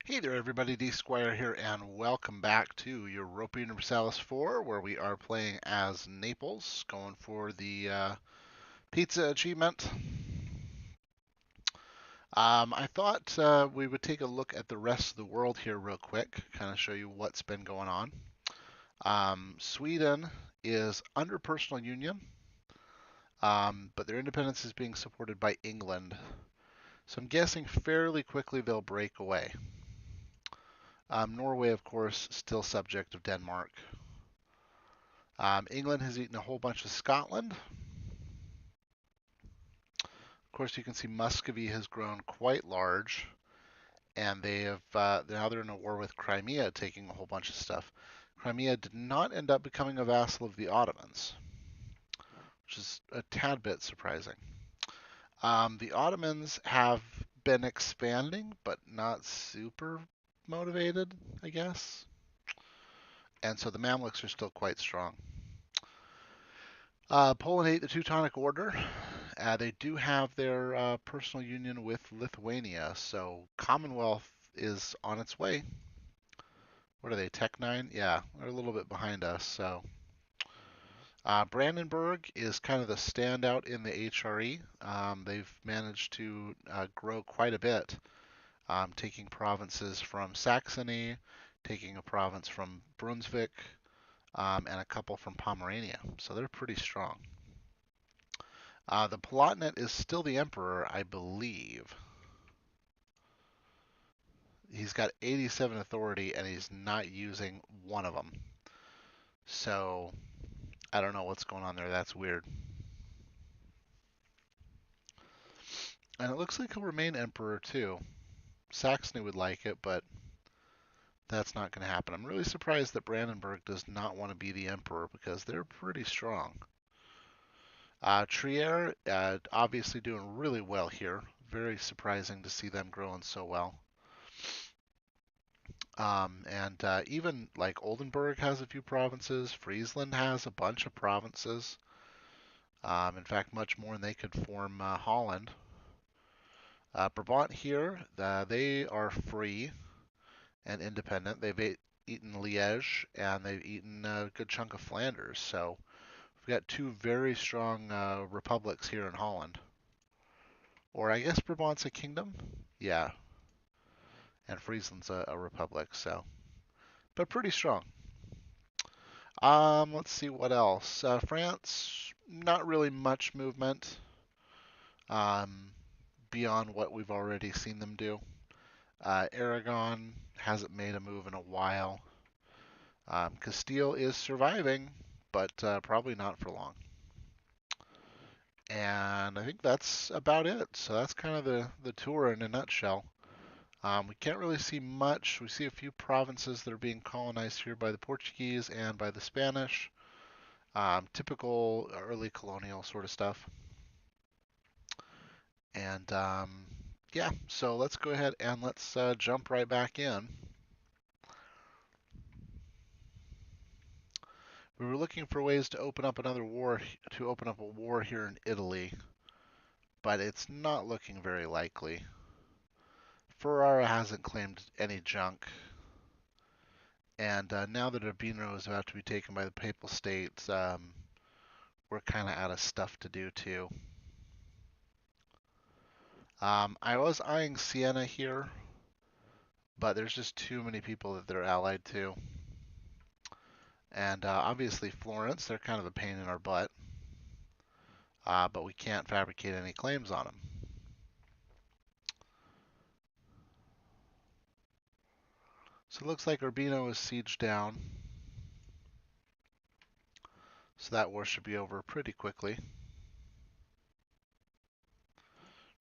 Hey there, everybody. D Squire here, and welcome back to Europa Universalis 4, where we are playing as Naples, going for the pizza achievement. I thought we would take a look at the rest of the world here, real quick, kind of show you what's been going on. Sweden is under personal union, but their independence is being supported by England. So I'm guessing fairly quickly they'll break away. Norway, of course, still subject of Denmark. England has eaten a whole bunch of Scotland. Of course, you can see Muscovy has grown quite large, and they have now they're in a war with Crimea, taking a whole bunch of stuff. Crimea did not end up becoming a vassal of the Ottomans, which is a tad bit surprising. The Ottomans have been expanding, but not super motivated, I guess. And so the Mamluks are still quite strong. Poland ate the Teutonic Order. They do have their personal union with Lithuania, so Commonwealth is on its way. What are they, Tech 9? Yeah, they're a little bit behind us. So Brandenburg is kind of the standout in the HRE. They've managed to grow quite a bit, taking provinces from Saxony, taking a province from Brunswick, and a couple from Pomerania. So they're pretty strong. The Palatinate is still the emperor, I believe. He's got 87 authority and he's not using one of them. So I don't know what's going on there. That's weird. And it looks like he'll remain emperor too. Saxony would like it, but that's not going to happen. I'm really surprised that Brandenburg does not want to be the emperor because they're pretty strong. Trier, obviously doing really well here. Very surprising to see them growing so well. And even like Oldenburg has a few provinces. Friesland has a bunch of provinces. In fact, much more than they could form Holland. Brabant here, they are free and independent. Eaten Liège and they've eaten a good chunk of Flanders. So we've got two very strong republics here in Holland. Or I guess Brabant's a kingdom? Yeah, and Friesland's a republic, so. But pretty strong. Let's see what else. France, not really much movement um, beyond what we've already seen them do. Aragon hasn't made a move in a while. Castile is surviving, but probably not for long. And I think that's about it. So that's kind of the tour in a nutshell. We can't really see much. We see a few provinces that are being colonized here by the Portuguese and by the Spanish. Typical early colonial sort of stuff. And yeah, so let's go ahead and let's jump right back in. We were looking for ways to open up another war, to open up a war here in Italy, but it's not looking very likely. Ferrara hasn't claimed any junk, and now that Urbino is about to be taken by the Papal States, we're kind of out of stuff to do too. I was eyeing Siena here, but there's just too many people that they're allied to. And obviously Florence, they're kind of a pain in our butt, but we can't fabricate any claims on them. So it looks like Urbino is sieged down. So that war should be over pretty quickly.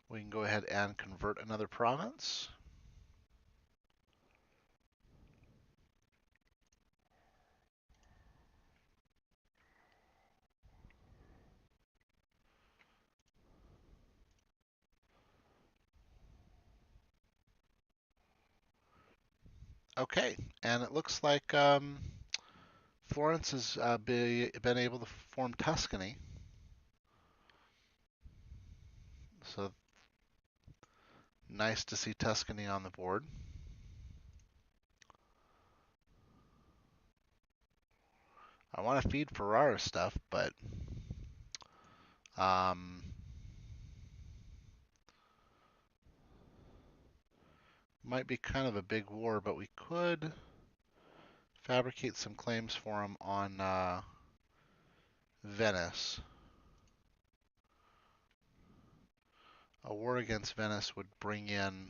We can go ahead and convert another province. Okay, and it looks like Florence has been able to form Tuscany. So nice to see Tuscany on the board. I want to feed Ferrara stuff, but um, might be kind of a big war, but we could fabricate some claims for him on Venice. A war against Venice would bring in,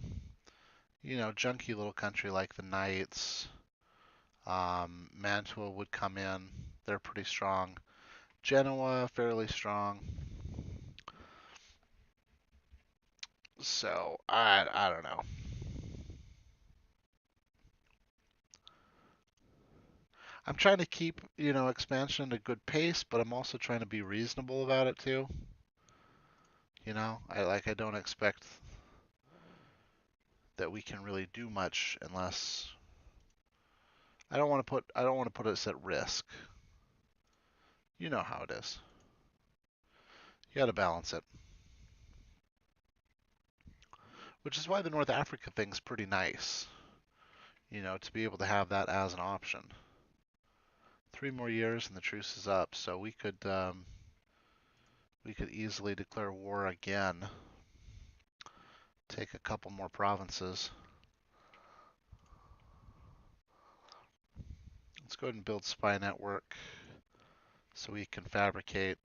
junky little country like the Knights. Mantua would come in. They're pretty strong. Genoa, fairly strong. So, I don't know. I'm trying to keep, expansion at a good pace, but I'm also trying to be reasonable about it too. I don't expect that we can really do much unless I don't want to put us at risk. You know how it is. You got to balance it. Which is why the North Africa thing's pretty nice. To be able to have that as an option. 3 more years and the truce is up, so we could easily declare war again. Take a couple more provinces. Let's go ahead and build spy network so we can fabricate.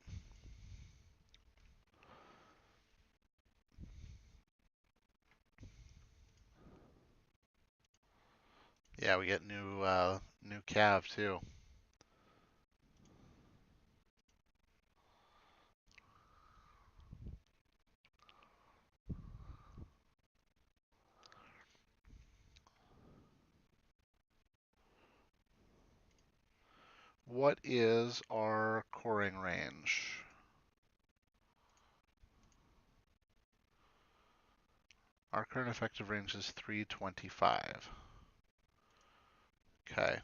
Yeah, we get new cav too. What is our coring range? Our current effective range is 325. Okay.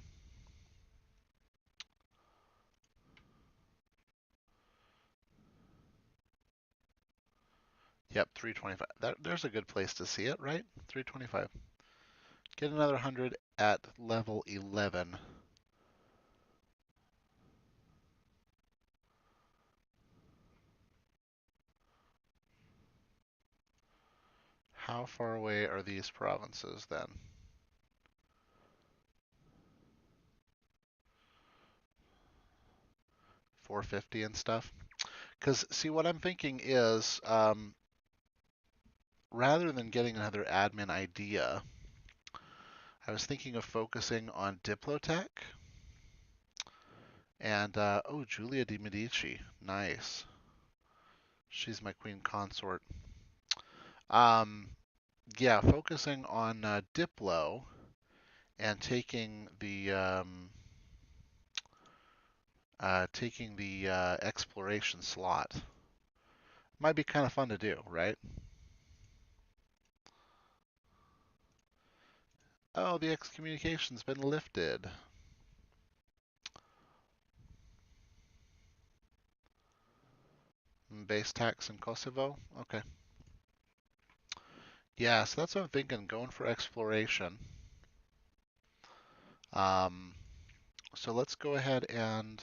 Yep, 325. There's a good place to see it, right? 325. Get another 100 at level 11. How far away are these provinces then? 450 and stuff? Because, see, what I'm thinking is rather than getting another admin idea, I was thinking of focusing on Diplotech. And, oh, Giulia de Medici. Nice. She's my queen consort. Um, yeah, focusing on Diplo and taking the exploration slot. Might be kind of fun to do, right? Oh, the excommunication's been lifted. Base tax in Kosovo? Okay. Yeah, so that's what I'm thinking, going for exploration. Um, so let's go ahead and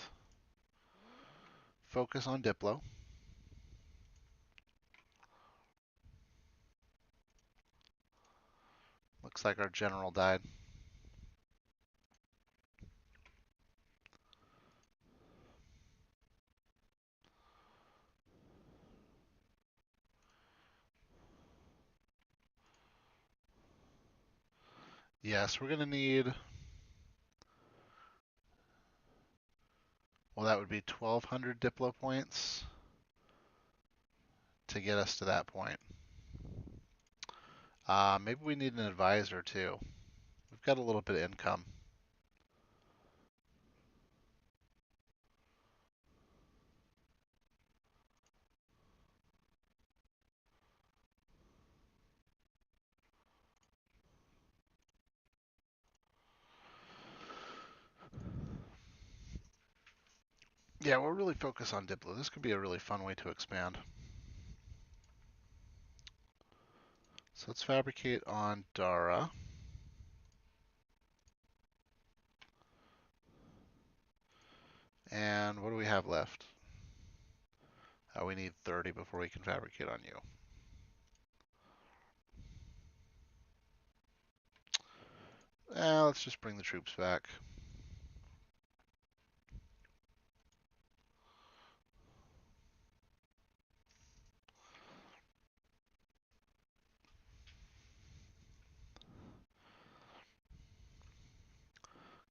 focus on Diplo. Looks like our general died. Yes, we're going to need, well, that would be 1,200 Diplo points to get us to that point. Maybe we need an advisor too. We've got a little bit of income. Yeah, we'll really focus on Diplo. This could be a really fun way to expand. So let's fabricate on Dara. And what do we have left? Oh, we need 30 before we can fabricate on you. Let's just bring the troops back.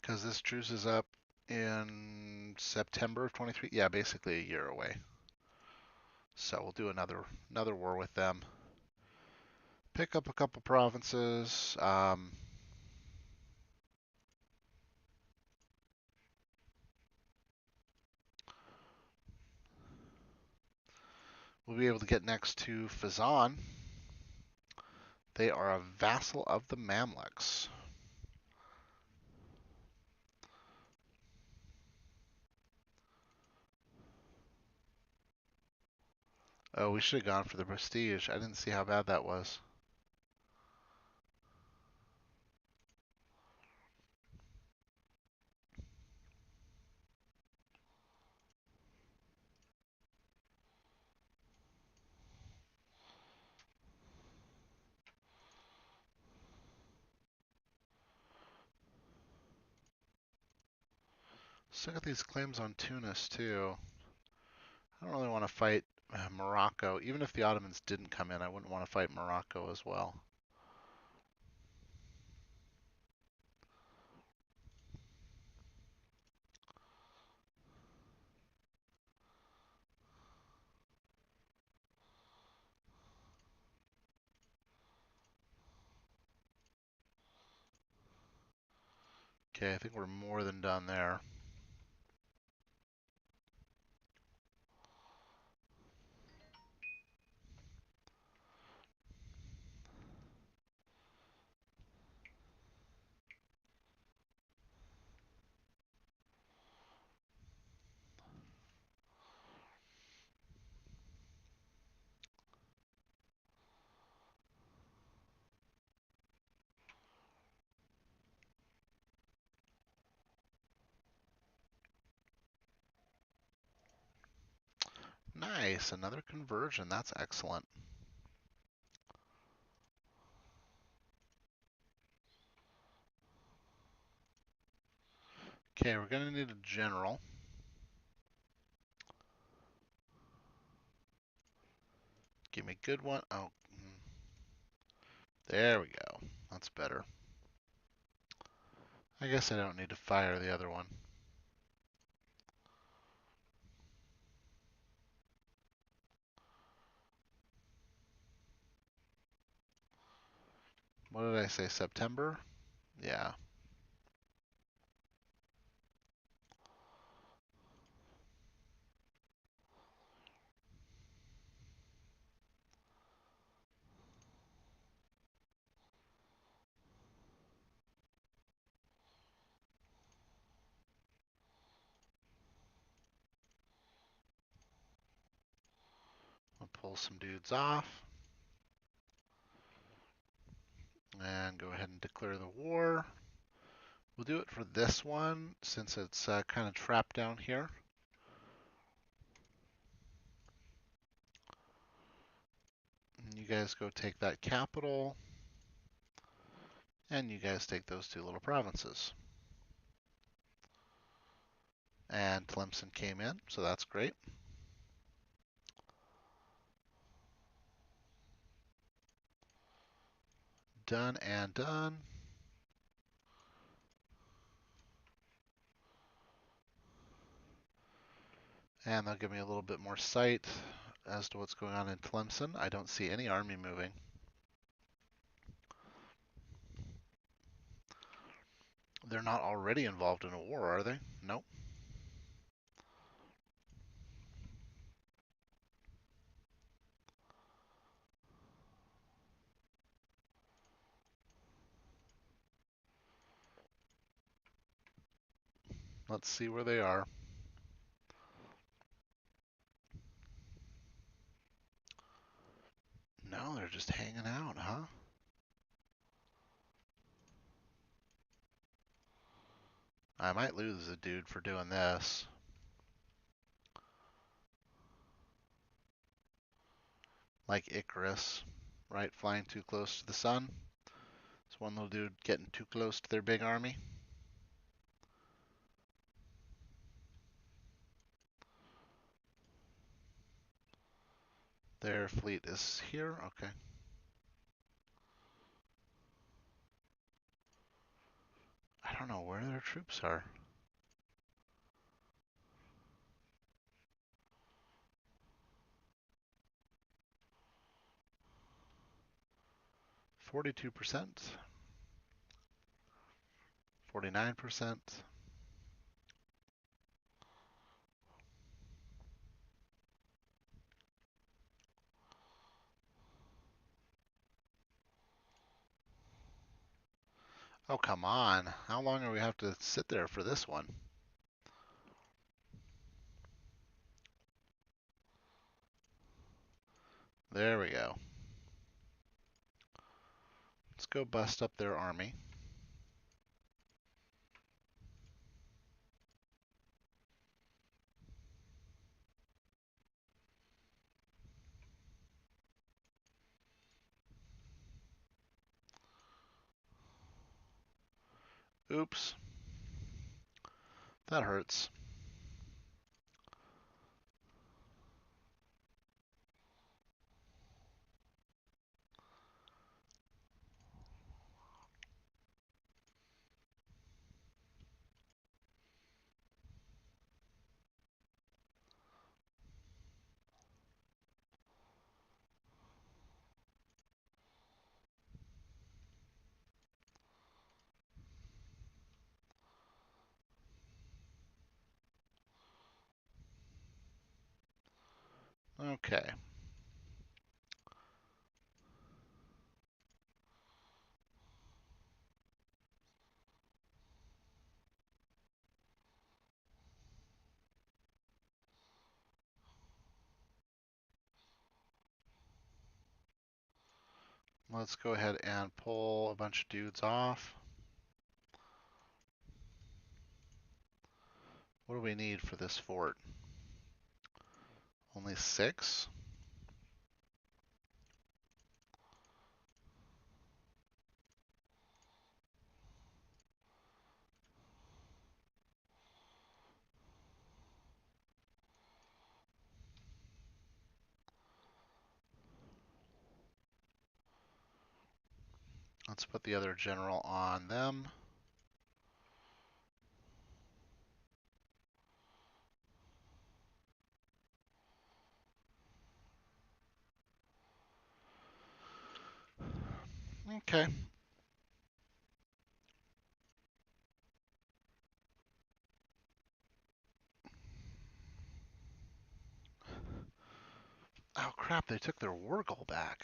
Because this truce is up in September of 23. Yeah, basically a year away. So we'll do another war with them. Pick up a couple provinces. We'll be able to get next to Fezzan. They are a vassal of the Mamluks. Oh, we should have gone for the prestige. I didn't see how bad that was. Let's look at these claims on Tunis, too. I don't really want to fight Morocco. Even if the Ottomans didn't come in, I wouldn't want to fight Morocco as well. Okay, I think we're more than done there. Nice, another conversion. That's excellent. Okay, we're going to need a general. Give me a good one. Oh, there we go. That's better. I guess I don't need to fire the other one. What did I say, September? Yeah. I'll pull some dudes off. And go ahead and declare the war. We'll do it for this one since it's kind of trapped down here. And you guys go take that capital. And you guys take those two little provinces. And Tlemcen came in, so that's great. Done and done. And they'll give me a little bit more sight as to what's going on in Tlemcen. I don't see any army moving. They're not already involved in a war, are they? Nope. Let's see where they are. No, they're just hanging out, huh? I might lose a dude for doing this. like Icarus, right? Flying too close to the sun. It's one little dude getting too close to their big army. Their fleet is here. Okay. I don't know where their troops are. %, 49%. Oh, come on. How long do we have to sit there for this one? There we go. Let's go bust up their army. Oops. That hurts. Okay. Let's go ahead and pull a bunch of dudes off. What do we need for this fort? Only 6? Let's put the other general on them. Okay. Oh crap, they took their war goal back.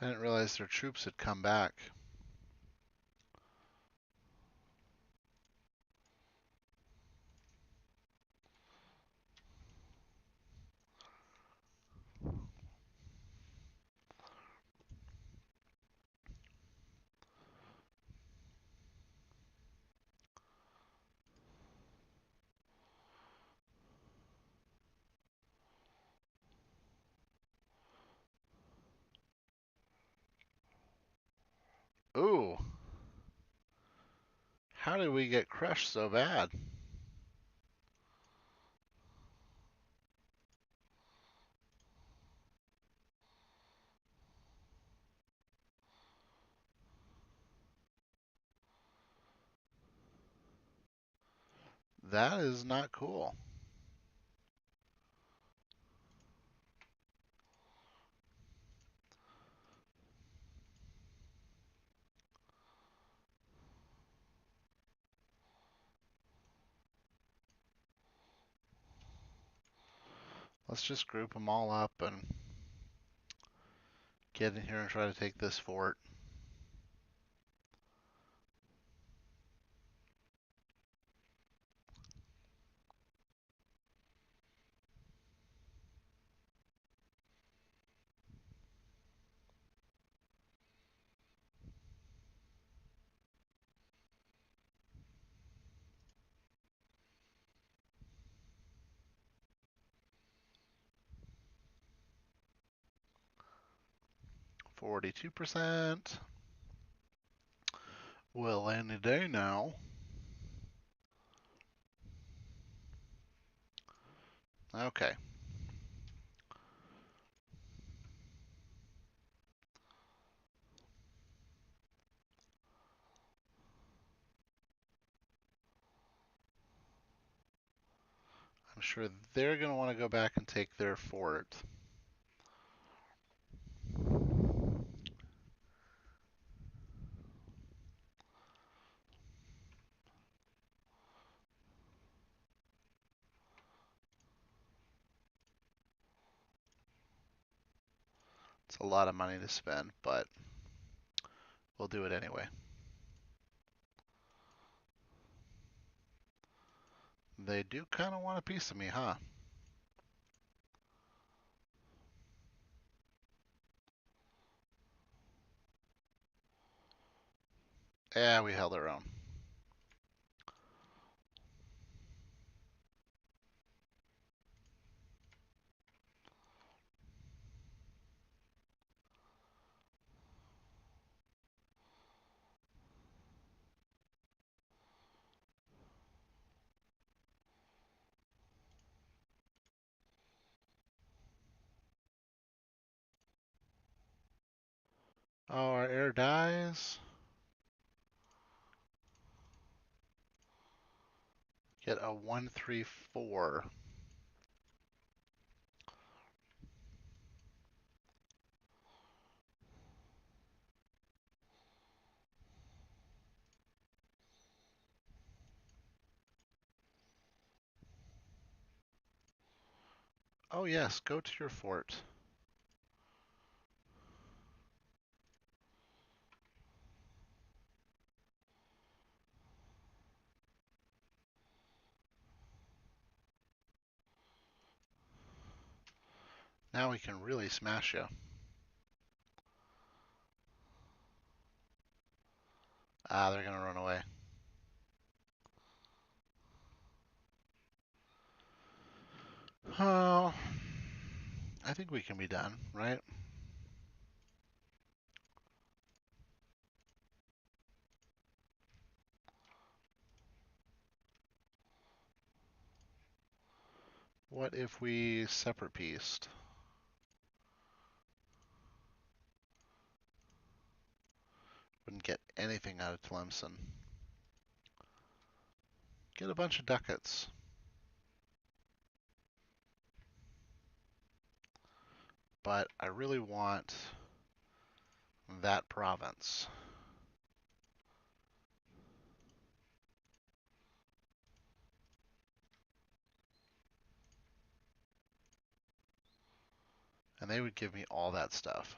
I didn't realize their troops had come back. Ooh. How did we get crushed so bad? That is not cool. Let's just group them all up and get in here and try to take this fort. 42%. Well, any day now. Okay. I'm sure they're going to want to go back and take their fort. It's a lot of money to spend, but we'll do it anyway. They do kind of want a piece of me, huh? Yeah, we held our own. Oh, our heir dies. Get a 1-3-4. Oh yes, go to your fort. Now we can really smash you. Ah, they're gonna run away. Oh, I think we can be done, right? What if we separate pieced? Wouldn't get anything out of Tlemcen. Get a bunch of ducats. But I really want that province. And they would give me all that stuff.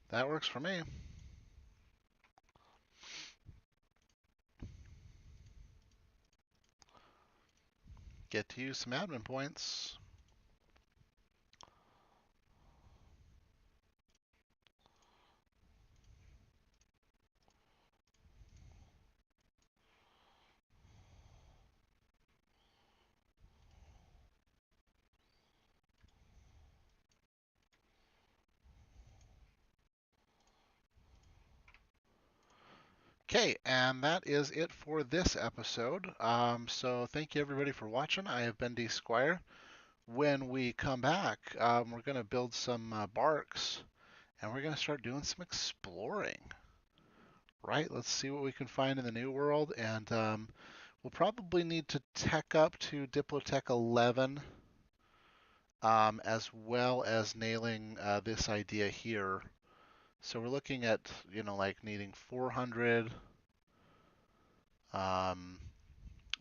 That works for me. Get to use some admin points. Okay, and that is it for this episode. So thank you everybody for watching. I have been D Squire. When we come back, we're going to build some barks and we're going to start doing some exploring. Right? Let's see what we can find in the New World, and we'll probably need to tech up to Diplotech 11, as well as nailing this idea here. So we're looking at, like needing 400, and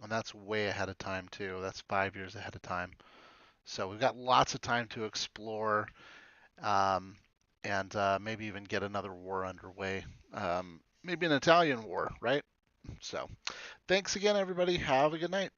that's way ahead of time too. That's 5 years ahead of time. So we've got lots of time to explore, um, and maybe even get another war underway. Maybe an Italian war, right? So thanks again, everybody. Have a good night.